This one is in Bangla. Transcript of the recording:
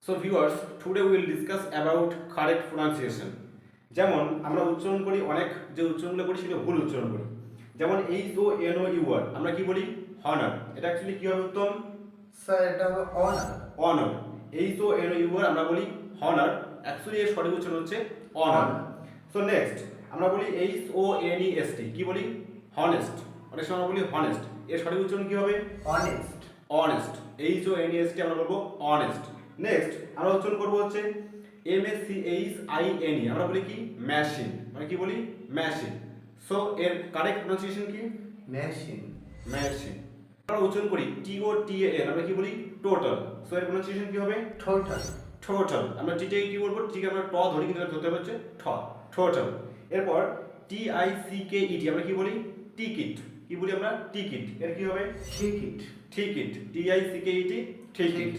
So viewers, today we will discuss about correct pronunciation. যেমন আমরা উচ্চারণ করি অনেক যে উচ্চারণগুলো করি সেটা ভুল উচ্চারণ করি। যেমন HONOR ওয়ার্ড আমরা কি বলি হনার, এটা অ্যাকচুয়ালি কি হবে উত্তম? স্যার এটা হবে অনার। অনার। HONOR ওয়ার্ড আমরা বলি হনার, অ্যাকচুয়ালি এর সঠিক উচ্চারণ হচ্ছে অনার। সো নেক্সট আমরা বলি HONEST, কি বলি হনেস্ট, অনেক সময় আমরা বলি হনেস্ট, এর সঠিক উচ্চারণ কি হবে? অনেস্ট। অনেস্ট, HONEST আমরা বলবো অনেস্ট। নেক্সট আমরা উচ্চারণ করবো হচ্ছে MACHINE, আমরা বলি কি মেশিন, মানে কি বলি মেশিন। সো এর কারেক্ট প্রনাউন্সিয়েশন কি? মেশিন। মেশিন। আমরা উচ্চারণ করি TOTAL, আমরা কি বলি টোটাল। সো এর প্রনাউন্সিয়েশন কি হবে? টোটাল। টোটাল। আমরা টিটাকে কি বলবো? ঠিক আমরা ট ধরি কিন্তু ধরতে হচ্ছে ঠ, টোটাল। এরপর TICKET আমরা কি বলি টিকিট, কি বলি আমরা টিকিট, এর কি হবে? টিকিট। Ticket, TICKET ticket.